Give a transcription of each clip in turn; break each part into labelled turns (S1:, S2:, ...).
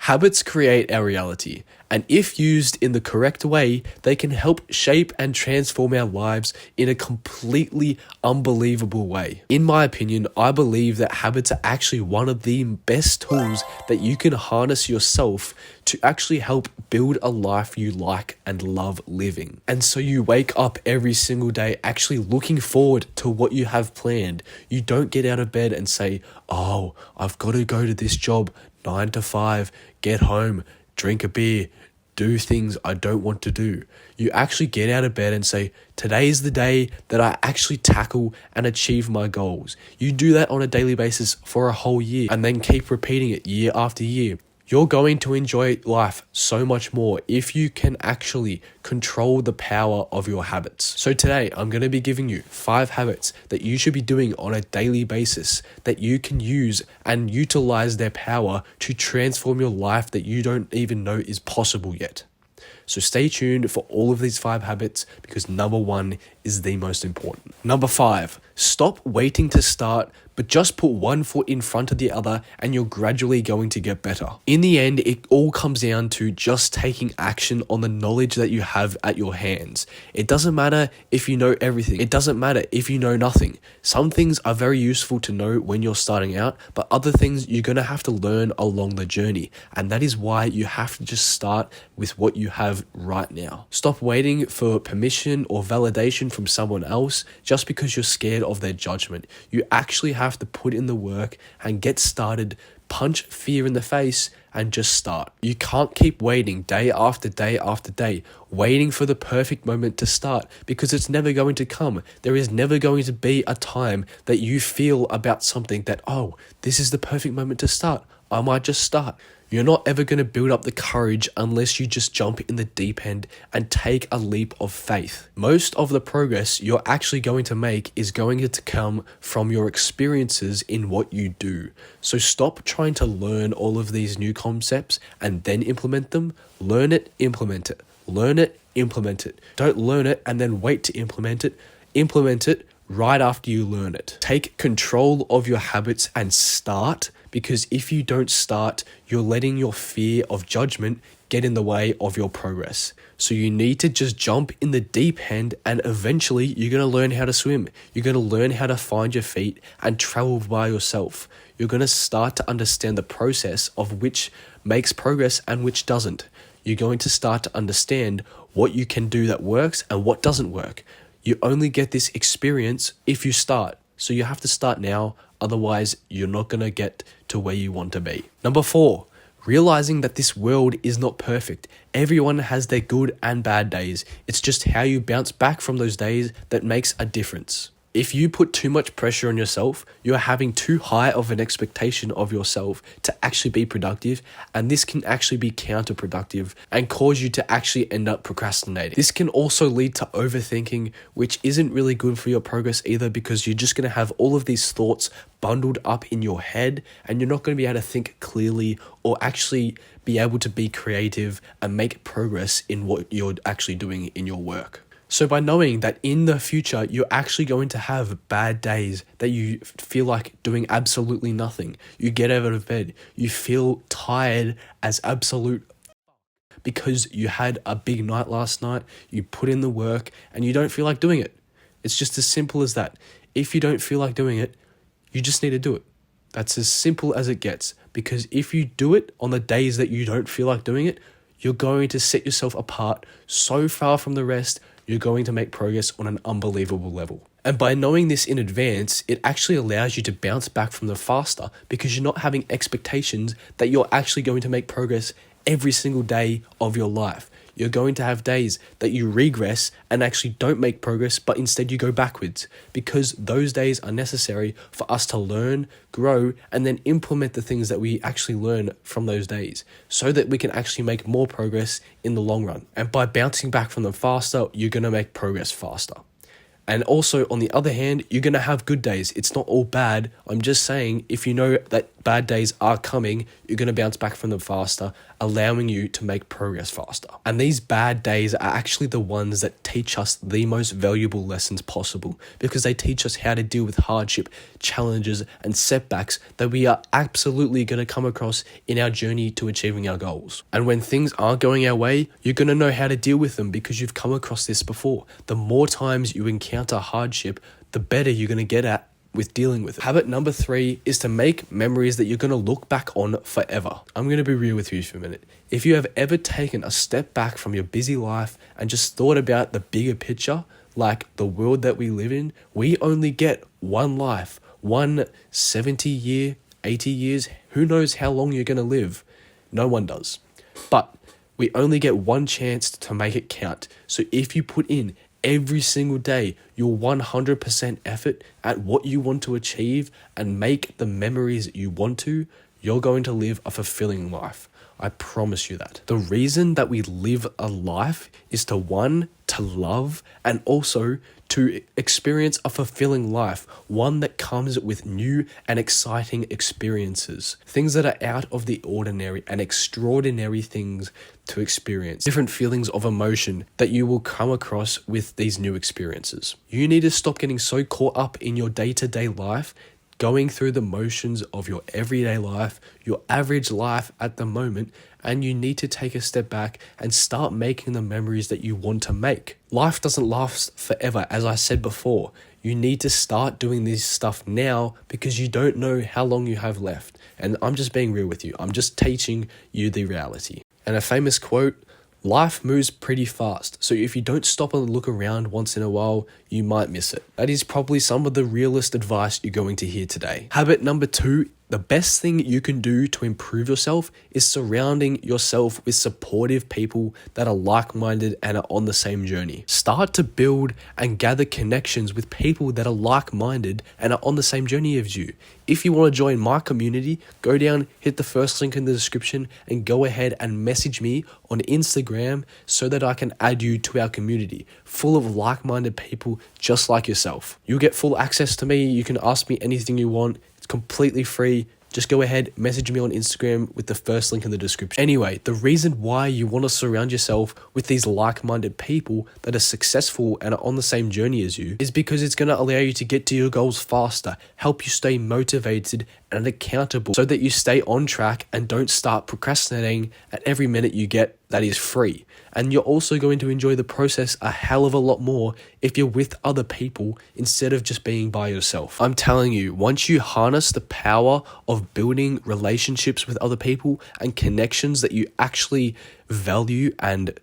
S1: Habits create our reality, and if used in the correct way, they can help shape and transform our lives in a completely unbelievable way. In my opinion, I believe that habits are actually one of the best tools that you can harness yourself to actually help build a life you like and love living. And so you wake up every single day actually looking forward to what you have planned. You don't get out of bed and say, oh, I've got to go to this job 9 to 5, get home, drink a beer, do things I don't want to do. You actually get out of bed and say, today is the day that I actually tackle and achieve my goals. You do that on a daily basis for a whole year and then keep repeating it year after year. You're going to enjoy life so much more if you can actually control the power of your habits. So today, I'm going to be giving you 5 habits that you should be doing on a daily basis that you can use and utilize their power to transform your life that you don't even know is possible yet. So stay tuned for all of these 5 habits because number 1 is the most important. Number 5, stop waiting to start, but just put one foot in front of the other and you're gradually going to get better. In the end, it all comes down to just taking action on the knowledge that you have at your hands. It doesn't matter if you know everything. It doesn't matter if you know nothing. Some things are very useful to know when you're starting out, but other things you're going to have to learn along the journey. And that is why you have to just start with what you have right now. Stop waiting for permission or validation from someone else just because you're scared of their judgment. You actually have to put in the work and get started, punch fear in the face and just start. You can't keep waiting day after day after day, waiting for the perfect moment to start because it's never going to come. There is never going to be a time that you feel about something that, oh, this is the perfect moment to start. I might just start. You're not ever going to build up the courage unless you just jump in the deep end and take a leap of faith. Most of the progress you're actually going to make is going to come from your experiences in what you do. So stop trying to learn all of these new concepts and then implement them. Learn it, implement it. Learn it, implement it. Don't learn it and then wait to implement it. Implement it right after you learn it. Take control of your habits and start, because if you don't start, you're letting your fear of judgment get in the way of your progress. So you need to just jump in the deep end and eventually you're going to learn how to swim. You're going to learn how to find your feet and travel by yourself. You're going to start to understand the process of which makes progress and which doesn't. You're going to start to understand what you can do that works and what doesn't work. You only get this experience if you start. So you have to start now, otherwise you're not going to get to where you want to be. Number 4, realizing that this world is not perfect. Everyone has their good and bad days. It's just how you bounce back from those days that makes a difference. If you put too much pressure on yourself, you're having too high of an expectation of yourself to actually be productive, and this can actually be counterproductive and cause you to actually end up procrastinating. This can also lead to overthinking, which isn't really good for your progress either, because you're just going to have all of these thoughts bundled up in your head and you're not going to be able to think clearly or actually be able to be creative and make progress in what you're actually doing in your work. So by knowing that in the future, you're actually going to have bad days that you feel like doing absolutely nothing. You get out of bed, you feel tired as absolute because you had a big night last night, you put in the work and you don't feel like doing it. It's just as simple as that. If you don't feel like doing it, you just need to do it. That's as simple as it gets, because if you do it on the days that you don't feel like doing it, you're going to set yourself apart so far from the rest. You're going to make progress on an unbelievable level. And by knowing this in advance, it actually allows you to bounce back from them faster because you're not having expectations that you're actually going to make progress every single day of your life. You're going to have days that you regress and actually don't make progress, but instead you go backwards, because those days are necessary for us to learn, grow, and then implement the things that we actually learn from those days so that we can actually make more progress in the long run. And by bouncing back from them faster, you're going to make progress faster. And also, on the other hand, you're going to have good days. It's not all bad. I'm just saying, if you know that bad days are coming, you're going to bounce back from them faster, allowing you to make progress faster. And these bad days are actually the ones that teach us the most valuable lessons possible, because they teach us how to deal with hardship, challenges, and setbacks that we are absolutely going to come across in our journey to achieving our goals. And when things aren't going our way, you're going to know how to deal with them because you've come across this before. The more times you encounter hardship, the better you're going to get at with dealing with it. Habit number 3 is to make memories that you're going to look back on forever. I'm going to be real with you for a minute. If you have ever taken a step back from your busy life and just thought about the bigger picture, like the world that we live in, we only get one life, one 70 year, 80 years, who knows how long you're going to live? No one does. But we only get one chance to make it count. So if you put in every single day your 100% effort at what you want to achieve and make the memories you want to, you're going to live a fulfilling life. I promise you that. The reason that we live a life is to, one, to love, and also to experience a fulfilling life, one that comes with new and exciting experiences, things that are out of the ordinary and extraordinary things to experience, different feelings of emotion that you will come across with these new experiences. You need to stop getting so caught up in your day-to-day life, going through the motions of your everyday life, your average life at the moment, and you need to take a step back and start making the memories that you want to make. Life doesn't last forever, as I said before. You need to start doing this stuff now because you don't know how long you have left. And I'm just being real with you. I'm just teaching you the reality. And a famous quote, life moves pretty fast, so if you don't stop and look around once in a while, you might miss it. That is probably some of the realest advice you're going to hear today. Habit number 2, the best thing you can do to improve yourself is surrounding yourself with supportive people that are like-minded and are on the same journey. Start to build and gather connections with people that are like-minded and are on the same journey as you. If you want to join my community, go down, hit the first link in the description, and go ahead and message me on Instagram so that I can add you to our community, full of like-minded people just like yourself. You'll get full access to me. You can ask me anything you want. It's completely free. Just go ahead, message me on Instagram with the first link in the description. Anyway, the reason why you want to surround yourself with these like-minded people that are successful and are on the same journey as you is because it's going to allow you to get to your goals faster, help you stay motivated and accountable so that you stay on track and don't start procrastinating at every minute you get that is free. And you're also going to enjoy the process a hell of a lot more if you're with other people instead of just being by yourself. I'm telling you, once you harness the power of building relationships with other people and connections that you actually value and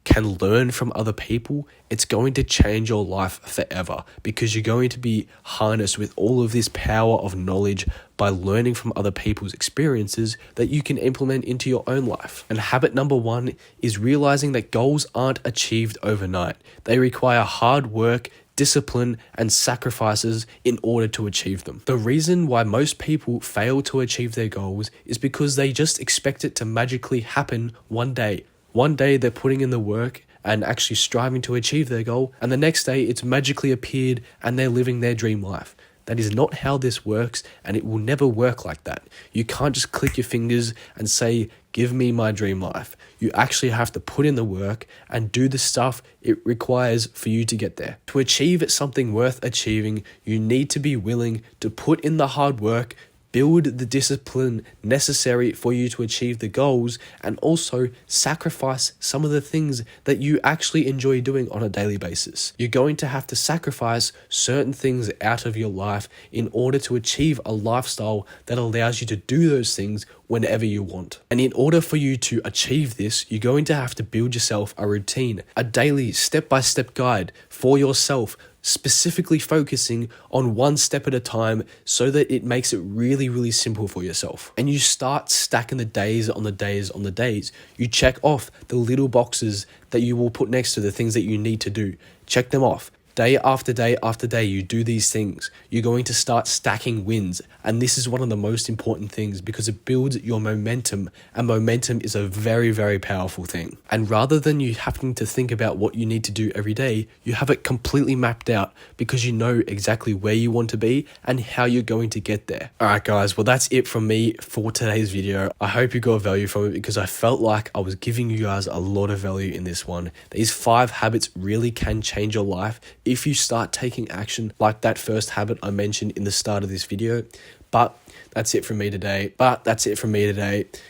S1: can learn from other people, it's going to change your life forever because you're going to be harnessed with all of this power of knowledge by learning from other people's experiences that you can implement into your own life. And habit number 1 is realizing that goals aren't achieved overnight. They require hard work, discipline, and sacrifices in order to achieve them. The reason why most people fail to achieve their goals is because they just expect it to magically happen one day. One day they're putting in the work and actually striving to achieve their goal, and the next day it's magically appeared and they're living their dream life. That is not how this works, and it will never work like that. You can't just click your fingers and say, give me my dream life. You actually have to put in the work and do the stuff it requires for you to get there. To achieve something worth achieving, you need to be willing to put in the hard work, build the discipline necessary for you to achieve the goals, and also sacrifice some of the things that you actually enjoy doing on a daily basis. You're going to have to sacrifice certain things out of your life in order to achieve a lifestyle that allows you to do those things whenever you want. And in order for you to achieve this, you're going to have to build yourself a routine, a daily step-by-step guide for yourself, specifically focusing on one step at a time so that it makes it really, really simple for yourself. And you start stacking the days on the days on the days. You check off the little boxes that you will put next to the things that you need to do. Check them off. day after day after day, you do these things, you're going to start stacking wins. And this is one of the most important things because it builds your momentum, and momentum is a very, very powerful thing. And rather than you having to think about what you need to do every day, you have it completely mapped out because you know exactly where you want to be and how you're going to get there. All right, guys. Well, that's it from me for today's video. I hope you got value from it because I felt like I was giving you guys a lot of value in this one. These 5 habits really can change your life if you start taking action like that first habit I mentioned in the start of this video. But that's it from me today.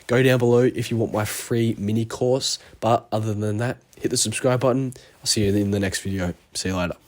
S1: Go down below if you want my free mini course. But other than that, hit the subscribe button. I'll see you in the next video. See you later.